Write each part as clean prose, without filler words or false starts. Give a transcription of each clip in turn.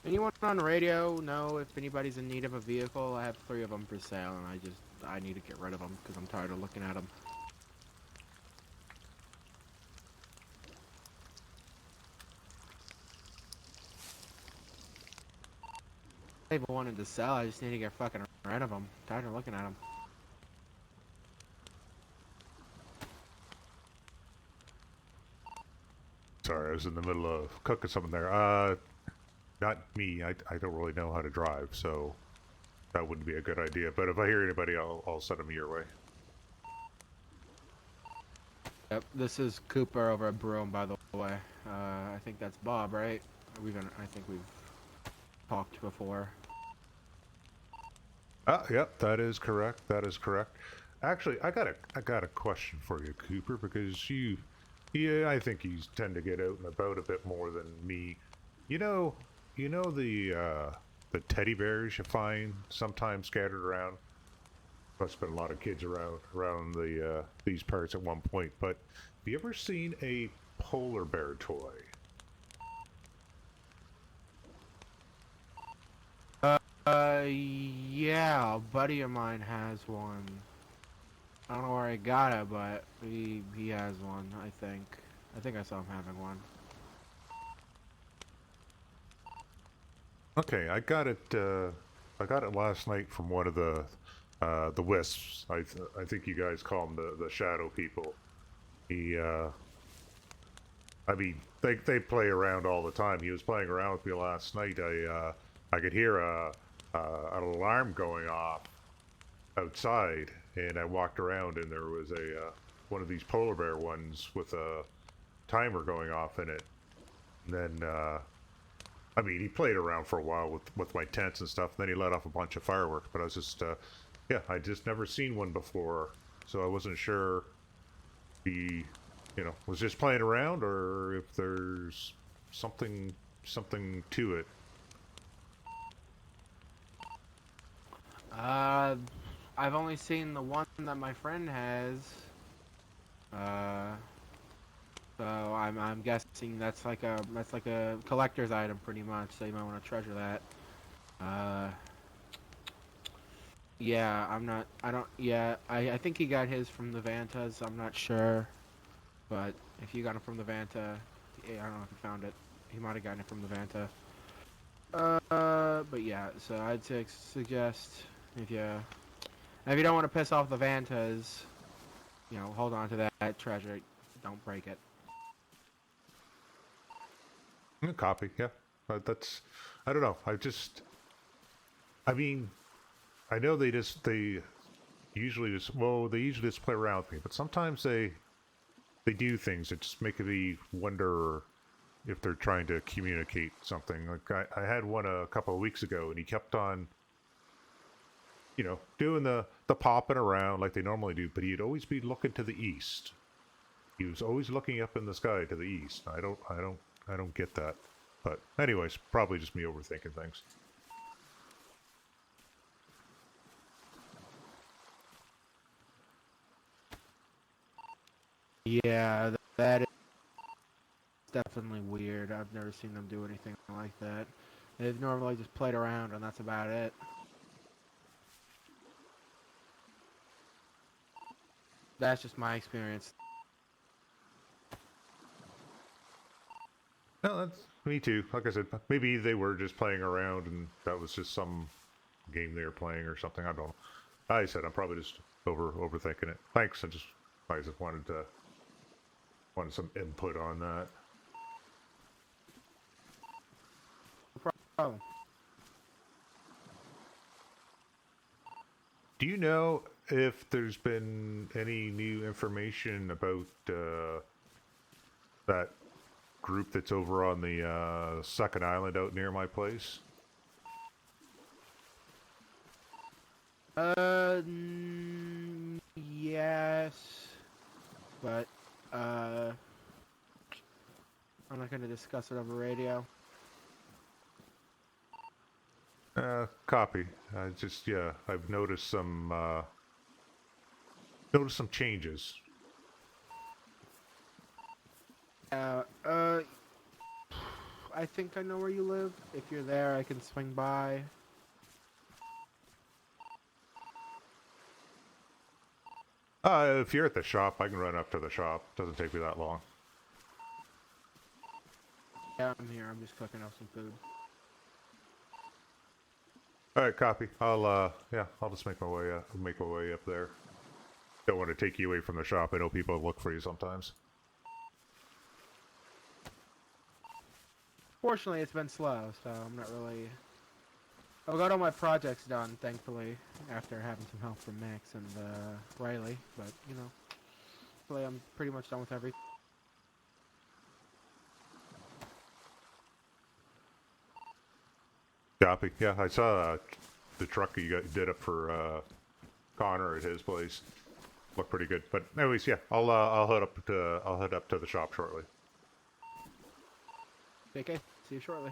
Anyone on radio know if anybody's in need of a vehicle? I have 3 of them for sale, and I need to get rid of them because I'm tired of looking at them. I even wanted to sell. I just need to get fucking rid of them. Tired of looking at them. Sorry, I was in the middle of cooking something there. Not me. I don't really know how to drive, so that wouldn't be a good idea. But if I hear anybody, I'll send them your way. Yep, this is Kooper over at Broom, by the way. I think that's Bob, right? I think we've talked before. Yep, that is correct. That is correct. Actually, I got a question for you, Cooper, because yeah, I think you tend to get out and about a bit more than me. You know, the teddy bears you find sometimes scattered around. Must have been a lot of kids around these parts at one point. But have you ever seen a polar bear toy? Yeah, a buddy of mine has one. I don't know where I got it, but he has one, I think. I think I saw him having one. Okay, I got it. I got it last night from one of the wisps. I think you guys call them the shadow people. He I mean, they play around all the time. He was playing around with me last night. I could hear an alarm going off outside, and I walked around, and there was a one of these polar bear ones with a timer going off in it. And then, I mean, he played around for a while with my tents and stuff. And then he let off a bunch of fireworks. But I was just, yeah, I just never seen one before, so I wasn't sure he, was just playing around or if there's something to it. Uh, I've only seen the one that my friend has. Uh, so I'm guessing that's like a collector's item pretty much. So you might want to treasure that. Uh, yeah, I don't. Yeah, I think he got his from the Vantas. I'm not sure, but if you got it from the Vanta, yeah, I don't know if you found it. He might have gotten it from the Vanta. But yeah, so I'd suggest if you if you don't want to piss off the Vantas, hold on to that treasure. Don't break it. Copy, yeah. That's, I don't know. I mean, I know they usually just, well, they usually just play around with me, but sometimes they do things that just make me wonder if they're trying to communicate something. Like I had one a couple of weeks ago, and he kept on, doing the popping around like they normally do, but he'd always be looking to the east. He was always looking up in the sky to the east. I don't get that. But anyways, probably just me overthinking things. Yeah, that is definitely weird. I've never seen them do anything like that. They've normally just played around, and that's about it. That's just my experience. No, that's me too. Like I said, maybe they were just playing around, and that was just some game they were playing or something. I don't know. I said I'm probably just overthinking it. Thanks. I just wanted some input on that. No problem. Do you know if there's been any new information about that group that's over on the second island out near my place? Yes, but I'm not gonna discuss it over radio. Copy. Yeah, I've noticed some changes. Uh, I think I know where you live. If you're there, I can swing by. If you're at the shop, I can run up to the shop. Doesn't take me that long. Yeah, I'm here. I'm just cooking up some food. All right, copy. I'll just make my way up there. Don't want to take you away from the shop. I know people look for you sometimes. Fortunately, it's been slow, so I'm not really... I got all my projects done, thankfully, after having some help from Max and Riley, but, you know, hopefully I'm pretty much done with everything. Copy. Yeah, I saw the truck you did up for Connor at his place. Looked pretty good. But anyways, yeah, I'll head up to the shop shortly. Okay, see you shortly.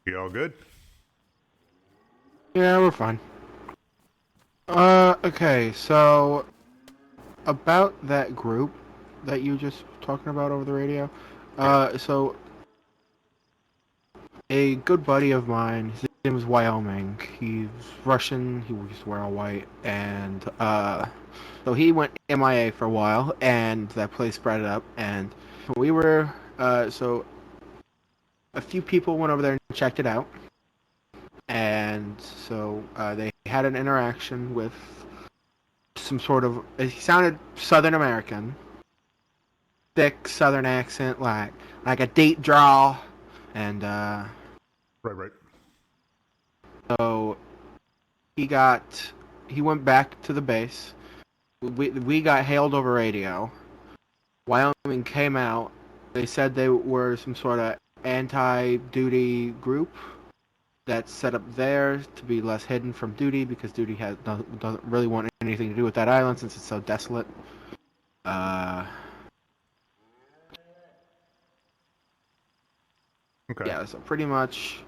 You all good? Yeah, we're fine. Okay, so about that group that you just talking about over the radio. So a good buddy of mine, his name is Wyoming. He's Russian. He used to wear all white, and so he went MIA for a while, and that place spread it up. And we were so a few people went over there and checked it out, and so they had an interaction with some sort of. He sounded Southern American, thick Southern accent, like a deep drawl, and Right. so he went back to the base. We got hailed over radio. Wyoming came out. They said they were some sort of anti-duty group that's set up there to be less hidden from duty because duty doesn't really want anything to do with that island since it's so desolate. Okay. Yeah, so pretty much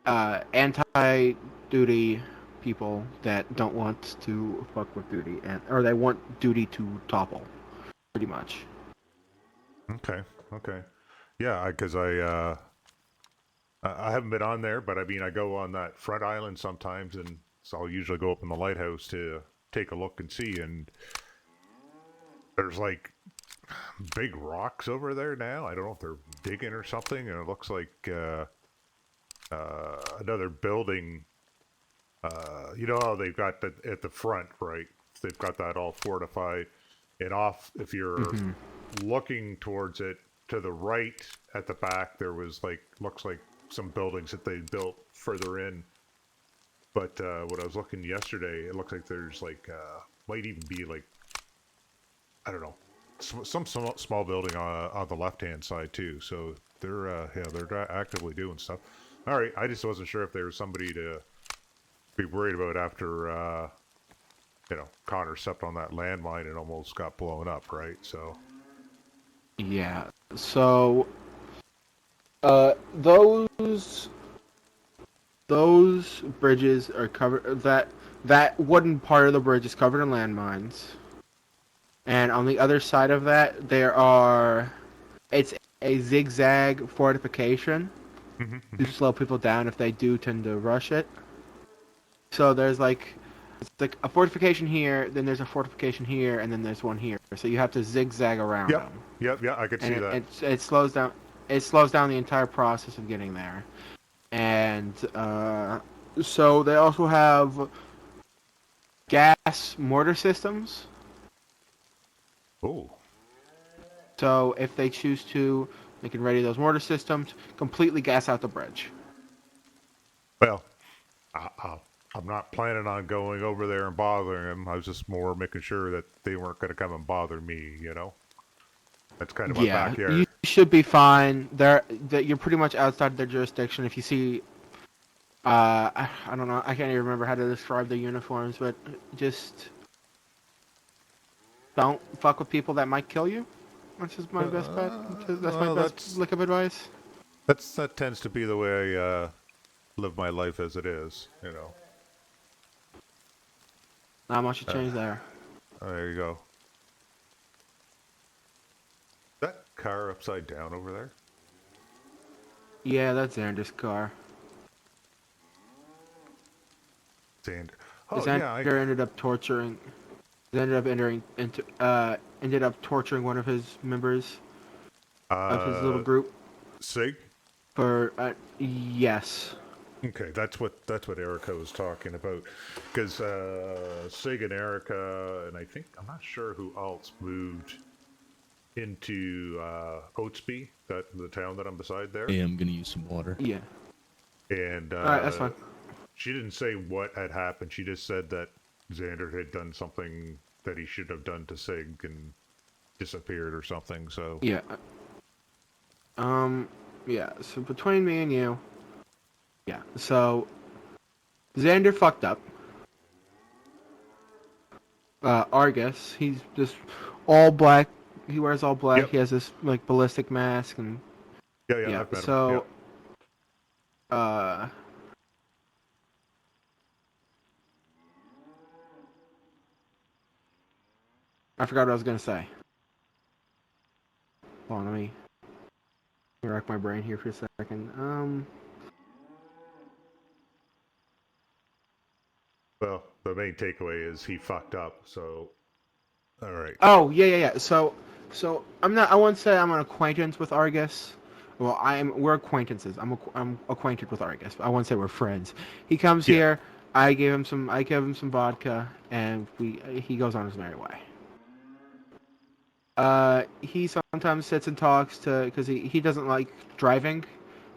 anti-duty people that don't want to fuck with duty or they want duty to topple, pretty much. Okay. Yeah, because I haven't been on there, but I mean I go on that front island sometimes, and so I'll usually go up in the lighthouse to take a look and see. And there's like big rocks over there now. I don't know if they're digging or something, and it looks like another building. You know how they've got that at the front, right? They've got that all fortified. And off, if you're looking towards it to the right at the back, there was looks like some buildings that they built further in. But when I was looking yesterday, it looks like there's might even be I don't know, some small building on the left hand side too. So they're actively doing stuff. All right, I just wasn't sure if there was somebody to be worried about after Connor stepped on that landmine and almost got blown up, right? So Yeah. So those bridges are covered. That wooden part of the bridge is covered in landmines. And on the other side of that, it's a zigzag fortification to slow people down if they do tend to rush it. So there's it's like a fortification here, then there's a fortification here, and then there's one here. So you have to zigzag around them. Yep, I could see that. It slows down. It slows down the entire process of getting there. And so they also have gas mortar systems. Oh. So if they choose to, they can ready those mortar systems, completely gas out the bridge. Well, I'm not planning on going over there and bothering them. I was just more making sure that they weren't going to come and bother me, you know? That's kind of my Yeah, you backyard. should be fine. That you're pretty much outside their jurisdiction. If you see, I don't know, I can't even remember how to describe their uniforms, but just don't fuck with people that might kill you. That's just my best bet. That's my Well, best lick of advice. that tends to be the way I live my life as it is, you know. Not much to Uh, change there. there you go. That car upside down over there? Yeah, that's Xander's car. Sand. Oh yeah, Xander ended up torturing. Ended up torturing one of his members of his little uh, group Sig. for yes. Okay, that's what Erica was talking about, because Sig and Erica, and I think I'm not sure who else moved into Oatsby, the town that I'm beside there, Hey, I'm gonna use some water. Yeah. and All right, that's fine. she didn't say what had happened. She just said that Xander had done something that he should have done to Sig and disappeared or something. So Yeah. Yeah. So between me and you, yeah. So Xander fucked up. Argus, he's just all black. He wears all black. yep, He has this like ballistic mask and yeah, yeah. I've met him. So Yep. uh, I forgot what I was gonna say. Hold on, let me rack my brain here for a second. Well, the main takeaway is he fucked up. So all right. Oh yeah. So I'm not. I won't say I'm an acquaintance with Argus. Well, We're acquaintances. I'm acquainted with Argus. I won't say we're friends. He comes Yeah. here. I give him some. I give him some vodka, and he goes on his merry way. He sometimes sits and talks to because he doesn't like driving,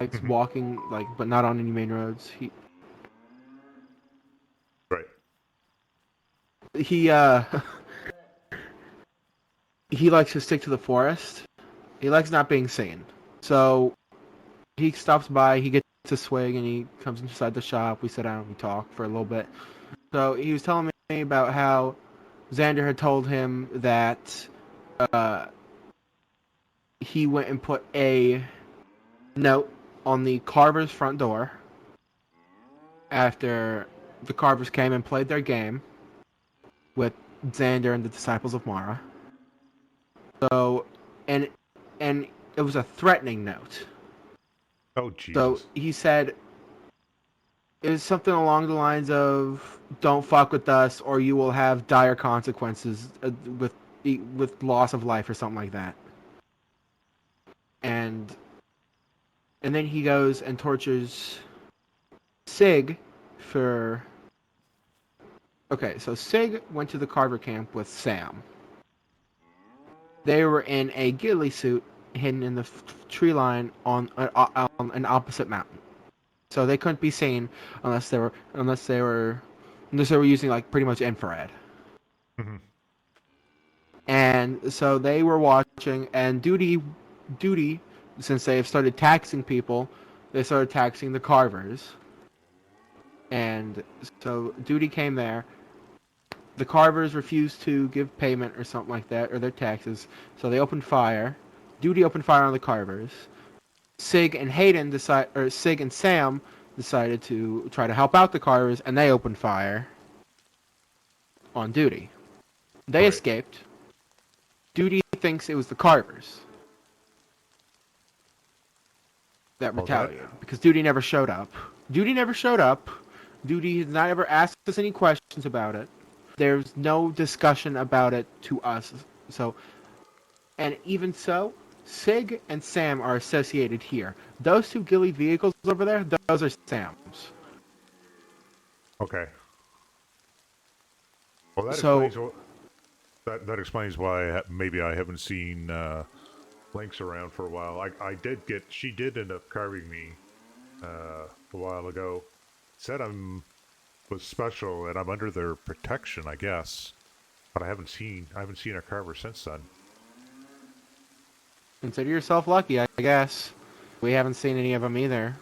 likes Hmm. walking like, but not on any main roads. Right. He he likes to stick to the forest. He likes not being seen. So he stops by, he gets a swig, and he comes inside the shop. We sit down, we talk for a little bit. So he was telling me about how Xander had told him that uh, he went and put a note on the Carver's front door after the Carvers came and played their game with Xander and the Disciples of Mara. So, and and it was a threatening note. Oh So Jesus. he said it was something along the lines of "Don't fuck with us, or you will have dire consequences with loss of life or something like that." And then he goes and tortures Sig for. Okay, so Sig went to the Carver camp with Sam. They were in a ghillie suit hidden in the tree line on an opposite mountain. So they couldn't be seen unless they were using like pretty much infrared. Hmm. And so they were watching, and duty, since they have started taxing people, they started taxing the carvers. And so duty came there. The carvers refused to give payment or something like that, or their taxes. So they opened fire. Duty opened fire on the carvers. Sig and Sam decided to try to help out the carvers, and they opened fire on duty. They Right. escaped. Duty thinks it was the carvers that Well, that. retaliated because Duty never showed up. Duty never showed up. Duty has not ever asked us any questions about it. There's no discussion about it to us. So, and even so, Sig and Sam are associated here. Those two ghillie vehicles over there, those are Sam's. Okay. Well, that So, explains that explains why maybe I haven't seen Lynx around for a while. She did end up carving me a while ago. Said I'm was special, and I'm under their protection, I guess. But I haven't seen a Carver since then. Consider yourself lucky, I guess. We haven't seen any of them either.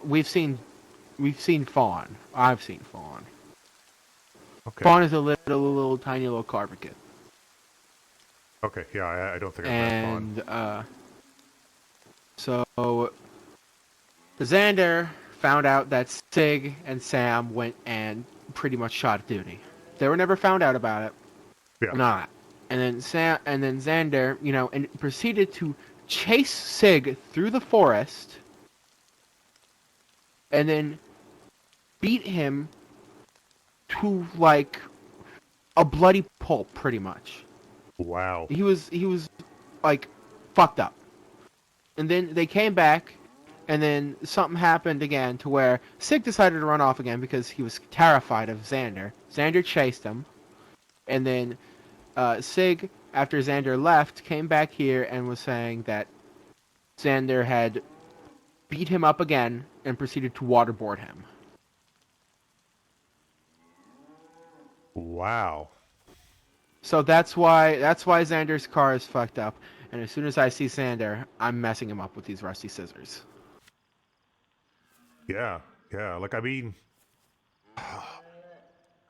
We've seen Fawn. I've seen Fawn. Okay. Fawn is a little tiny little Carver kid. Okay. Yeah, I don't think I've met Fawn. And so Xander found out that Sig and Sam went and pretty much shot duty. They were never found out about it. Yeah. Not. And then Xander, and proceeded to chase Sig through the forest and then beat him to like a bloody pulp pretty much. Wow. He was like fucked up. And then they came back, and then something happened again to where Sig decided to run off again because he was terrified of Xander. Xander chased him, and then Sig, after Xander left, came back here and was saying that Xander had beat him up again and proceeded to waterboard him. Wow. So that's why Xander's car is fucked up. And as soon as I see Xander, I'm messing him up with these rusty scissors. Yeah. Yeah. Like, I mean,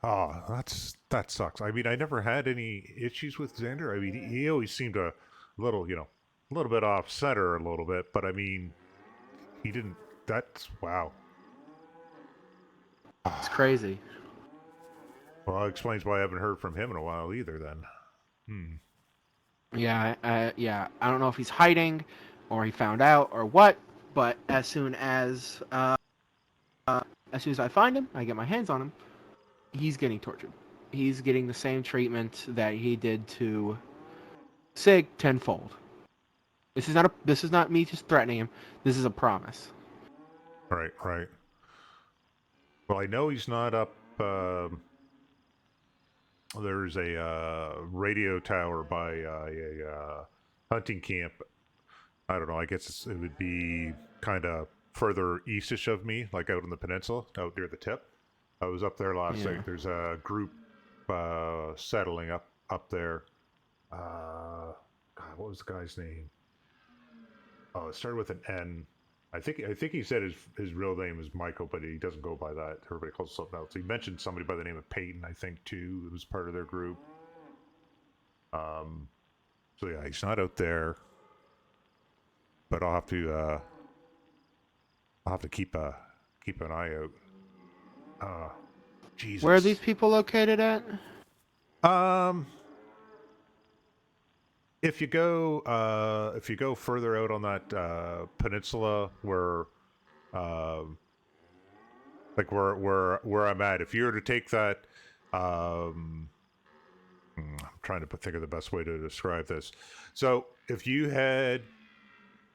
that sucks. I mean, I never had any issues with Xander. I mean, he always seemed a little, a little bit off center a little bit, but I mean, he didn't. That's wow. It's crazy. Well, that explains why I haven't heard from him in a while either. Then. Yeah, I don't know if he's hiding, or he found out, or what. But as soon as I find him, I get my hands on him. He's getting tortured. He's getting the same treatment that he did to Sig tenfold. This is not me just threatening him. This is a promise. Right. Well, I know he's not up. There's a radio tower by a hunting camp. I don't know. I guess it would be kind of further eastish of me, like out in the peninsula, out near the tip. I was up there last night. There's a group settling up there. God, what was the guy's name? Oh, it started with an N. I think he said his real name is Michael, but he doesn't go by that. Everybody calls him something else. He mentioned somebody by the name of Peyton, I think, too. It was part of their group. So yeah, he's not out there, but I'll have to keep an eye out. Jesus. Where are these people located at? If you go further out on that peninsula where like where I'm at, if you were to take that, I'm trying to think of the best way to describe this. So if you head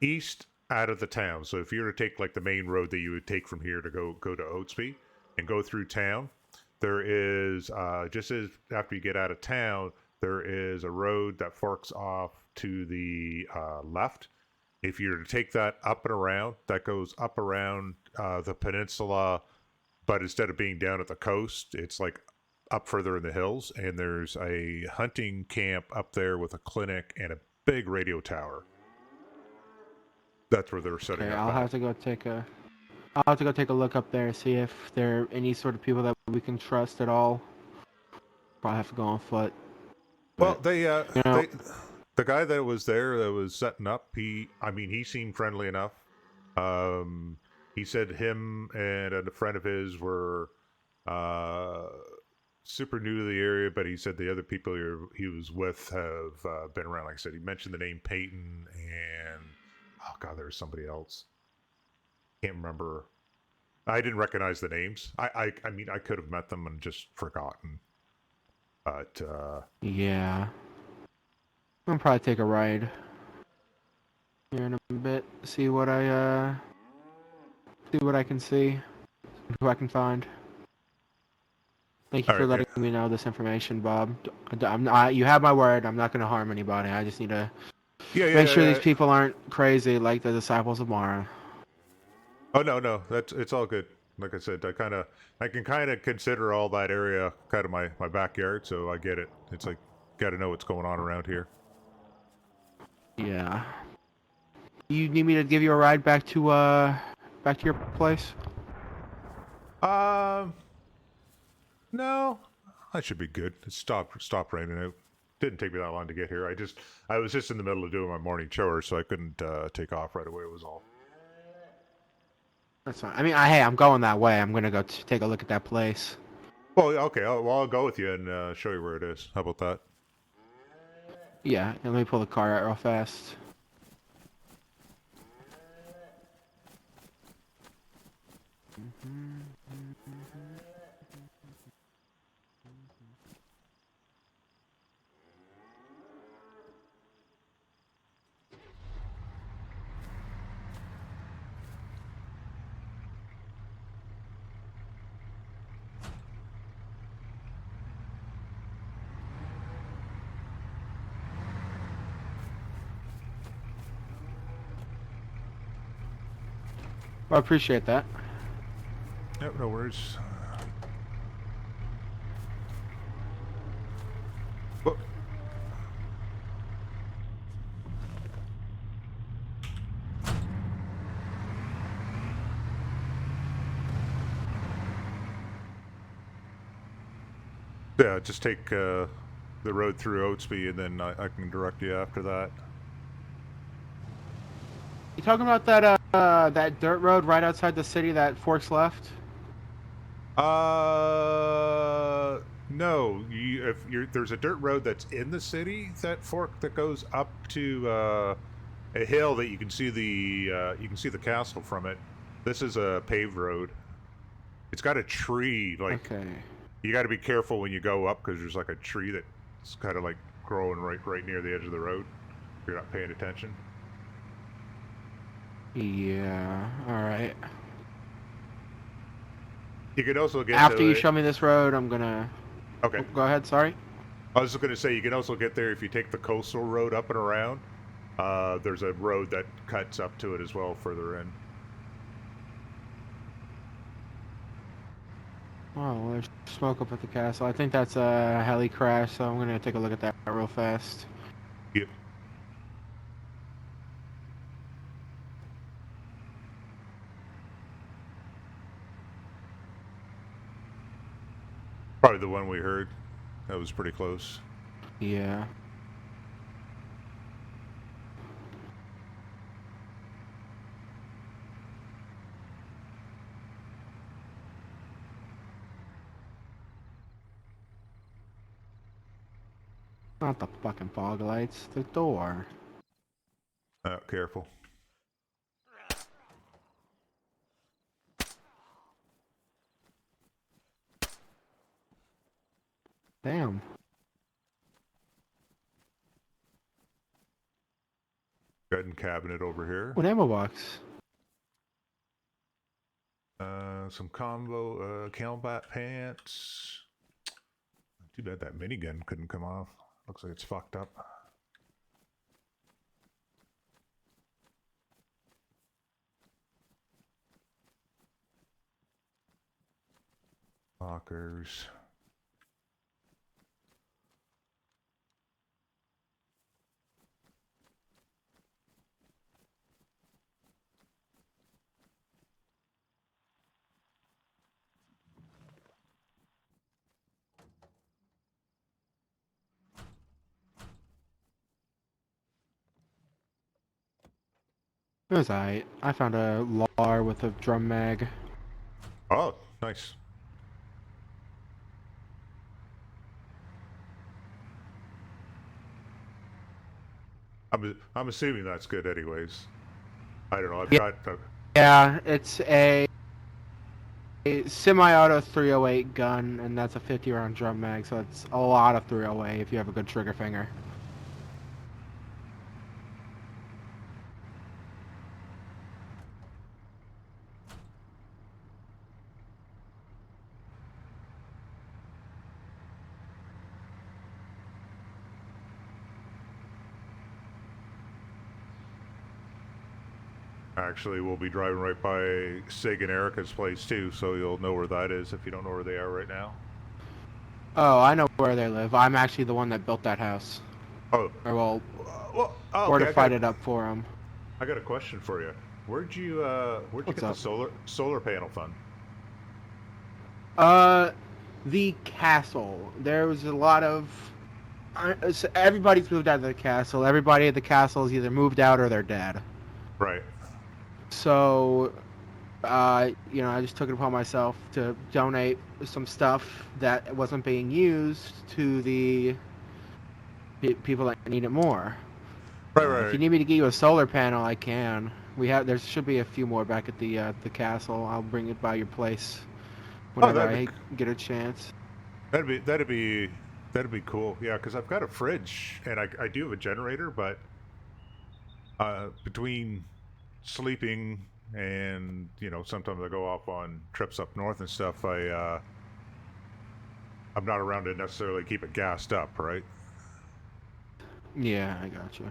east out of the town, so if you were to take like the main road that you would take from here to go to Oatsby and go through town, there is just as after you get out of town, there is a road that forks off to the left. If you were to take that up and around, that goes up around the peninsula, but instead of being down at the coast, it's like up further in the hills, and there's a hunting camp up there with a clinic and a big radio tower. That's where they're setting up. I'll have to go take a look up there, see if there are any sort of people that we can trust at all. Probably have to go on foot. Well, the guy that was there that was setting up, he seemed friendly enough. He said him and a friend of his were super new to the area, but he said the other people he was with have been around. Like I said, he mentioned the name Peyton and oh god, there was somebody else. Can't remember. I didn't recognize the names. I mean, I could have met them and just forgotten. But yeah, I'll probably take a ride here in a bit. See what I can see, who I can find. Thank you for letting me know this information, Bob. You have my word. I'm not going to harm anybody. I just need to make sure these people aren't crazy like the disciples of Mara. Oh no, it's all good. Like I said, I can kind of consider all that area kind of my backyard, so I get it. It's like, got to know what's going on around here. Yeah. You need me to give you a ride back to your place? Um, no, I should be good. It stopped raining out. Didn't take me that long to get here. I was just in the middle of doing my morning chores, so I couldn't take off right away. It was all. That's fine. I mean, hey, I'm going that way. I'm gonna go take a look at that place. Well, okay. I'll go with you and show you where it is. How about that? Yeah, and let me pull the car out real fast. Well, I appreciate that. Yep, no worries. Well, yeah, just take the road through Oatsby, and then I can direct you after that. You talking about that dirt road right outside the city that forks left? No. There's a dirt road that's in the city that fork that goes up to a hill that you can see the castle from it. This is a paved road. It's got a tree like Okay. you got to be careful when you go up because there's like a tree that's kind of like growing right near the edge of the road. If you're not paying attention. Yeah. All right. You can also get After to you it. show me this road, I'm gonna. Okay. Oh, go ahead. Sorry. I was just going to say you can also get there if you take the coastal road up and around. There's a road that cuts up to it as well further in. Oh, well, there's smoke up at the castle. I think that's a heli crash, so I'm gonna take a look at that real fast. Yep. Probably the one we heard. That was pretty close. Yeah. Not the fucking fog lights. The door. Careful. Damn. Gun cabinet over here. What ammo box? Some combo combat pants. Too bad that minigun couldn't come off. Looks like it's fucked up. Lockers. It was alright. I found a LAR with a drum mag. Oh, nice. I'm assuming that's good anyways. I don't know. I've got Yeah, it's a semi-auto 308 gun, and that's a 50 round drum mag, so it's a lot of 308 if you have a good trigger finger. Actually, we'll be driving right by Sig and Erica's place too, so you'll know where that is if you don't know where they are right now. Oh, I know where they live. I'm actually the one that built that house. Oh, Or well, okay. fortified it up for them. I got a question for you. Where'd you What's get the up? solar panel from? Uh, the castle. There was a lot of. So everybody's moved out of the castle. Everybody at the castle is either moved out or they're dead. Right. So, I just took it upon myself to donate some stuff that wasn't being used to the people that need it more. Right, If you right. need me to give you a solar panel, I can. There should be a few more back at the castle. I'll bring it by your place Oh, whenever I get a chance. that'd be cool. Yeah, because I've got a fridge and I do have a generator, but between sleeping and sometimes I go off on trips up north and stuff. I'm not around to necessarily keep it gassed up, right? Yeah, I got you.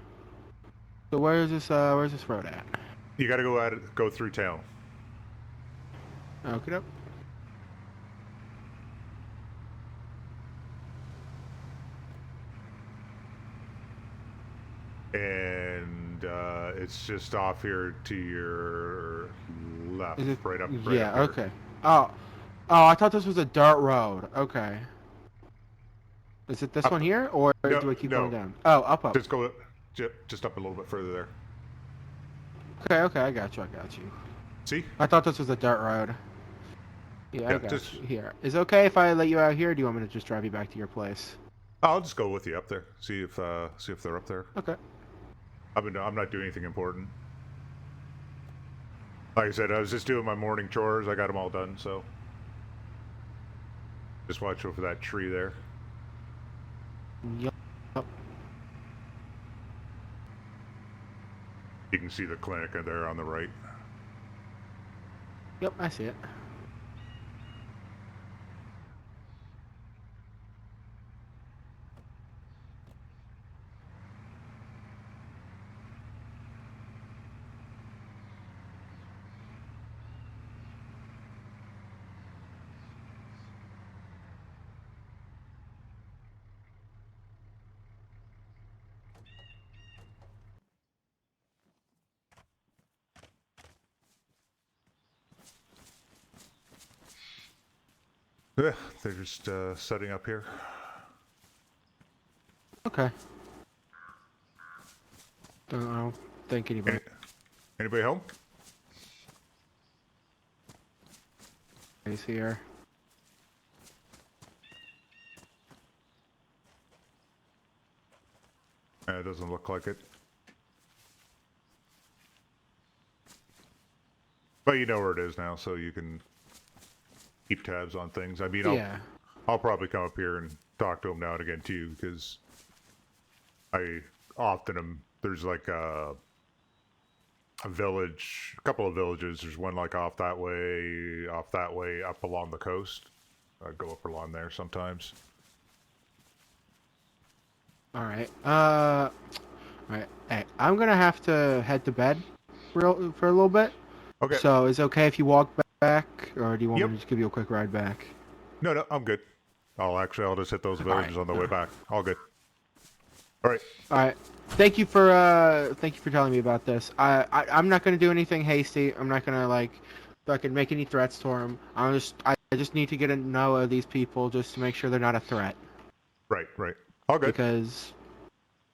So where's this road at? You got to go through town. Okay, And it's just off here to your left, is it? right up Yeah, here. okay. Oh, I thought this was a dirt road. Okay. Is it this Up, one here, or no, do I keep going no, down? Oh, up. just go just up a little bit further there. Okay, I got you. See? I thought this was a dirt road. Yeah, I Yeah, got just you. Here. Is it okay if I let you out here, or do you want me to just drive you back to your place? I'll just go with you up there. See if they're up there. Okay. I'm not doing anything important. Like I said, I was just doing my morning chores. I got them all done, so just watch over that tree there. Yup. You can see the clinic there on the right. Yep, I see it. Yeah, they're just setting up here. Okay. I don't think anybody. Anybody home? Is here. It doesn't look like it. But you know where it is now, so you can keep tabs on things. I mean, Yeah. I'll probably come up here and talk to him now and again too, because I often am. There's like a village, a couple of villages. There's one like off that way, up along the coast. I go up along there sometimes. All right. All right. Hey, I'm gonna have to head to bed for a little bit. Okay. So is it okay if you walk back, or do you want Yep. me to just give you a quick ride back? No, I'm good. I'll just hit those villages right. on the way back. All good. All right. All right. Thank you for telling me about this. I'm not gonna do anything hasty. I'm not gonna fucking make any threats to him. I just need to get to know these people just to make sure they're not a threat. Right. All good. Because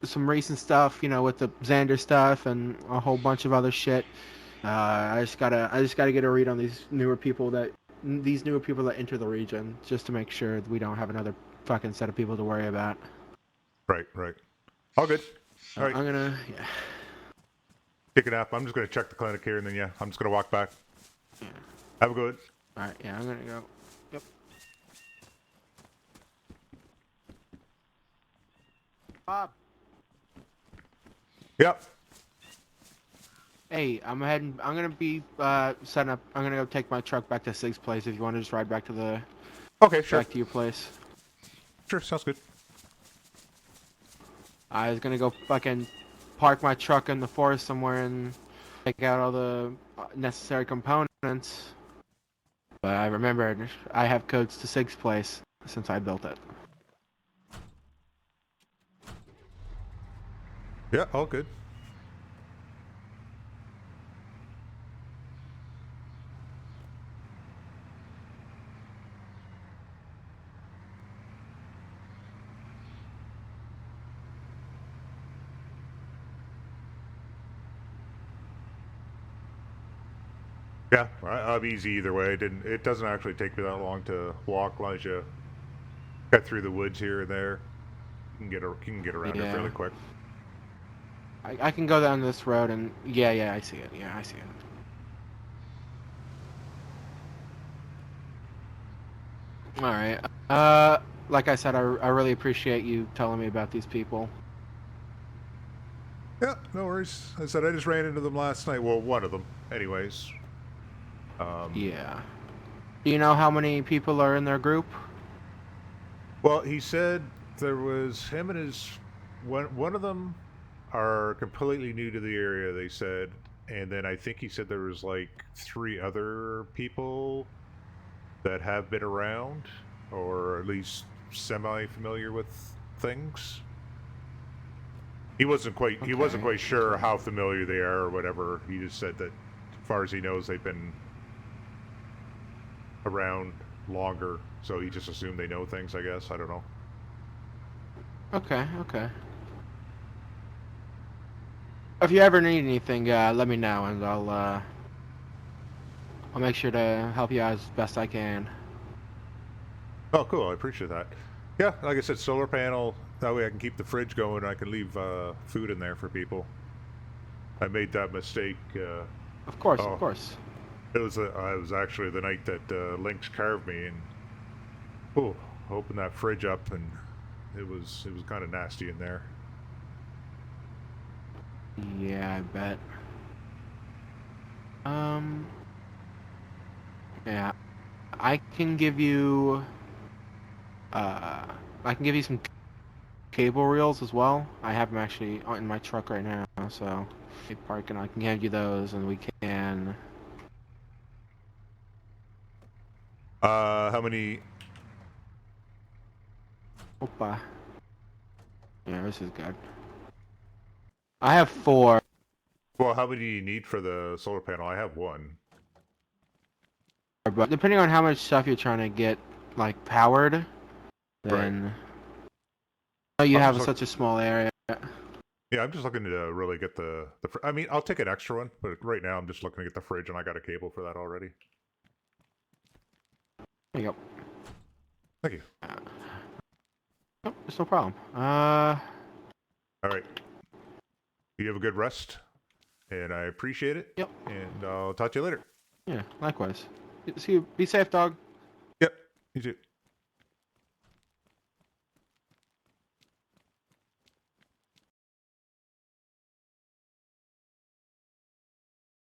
some recent stuff, with the Xander stuff and a whole bunch of other shit. I just gotta get a read on these newer people that enter the region, just to make sure that we don't have another fucking set of people to worry about. Right. All good. All right. I'm gonna, yeah. Take a nap. I'm just gonna check the clinic here, and then I'm just gonna walk back. Yeah. Have a good. All right, yeah, I'm gonna go. Yep. Bob. Yep. Hey, I'm gonna be setting up. I'm gonna go take my truck back to Sig's place. If you want to just ride back to Okay. Sure. back to your place. Sure. Sounds good. I was gonna go fucking park my truck in the forest somewhere and take out all the necessary components. But I remembered I have codes to Sig's place since I built it. Yeah, all good. Yeah, I'm easy either way. It doesn't actually take me that long to walk, as you cut through the woods here and there. You can get around here fairly Yeah. quick. I can go down this road and yeah, I see it. Yeah, I see it. All right. Like I said, I really appreciate you telling me about these people. Yeah, no worries. I said I just ran into them last night. Well, one of them, anyways. Yeah. Do you know how many people are in their group? Well, he said there was him and his one of them are completely new to the area. They said, and then I think he said there was like 3 other people that have been around, or at least semi-familiar with things. He wasn't Okay. quite sure how familiar they are or whatever. He just said that, as far as he knows, they've been around longer, so he just assumed they know things. I guess I don't know. Okay. If you ever need anything, let me know and I'll make sure to help you out as best I can. Oh, cool. I appreciate that. Yeah, like I said, solar panel. That way I can keep the fridge going. And I can leave food in there for people. I made that mistake. Of course, of Oh, course. it was actually the night that Lynx carved me, and oh, opened that fridge up, and it was kind of nasty in there. Yeah, I bet. Um, yeah, I can give you, uh, I can give you some cable reels as well. I have them actually in my truck right now, so if you park and I can hand you those, and we can. How many? Opa. Yeah, this is good. I have 4, Well, how many do you need for the solar panel? I have one. but depending on how much stuff you're trying to get, like, powered, Right. then oh, you I'm have just look. such a small area. Yeah, I'm just looking to really get I mean, I'll take an extra one, but right now I'm just looking to get the fridge, and I got a cable for that already. There you go. Thank you. Oh, it's no problem. All right. You have a good rest, and I appreciate it. Yep. And I'll talk to you later. Yeah, likewise. See you. Be safe, dog. Yep. You too.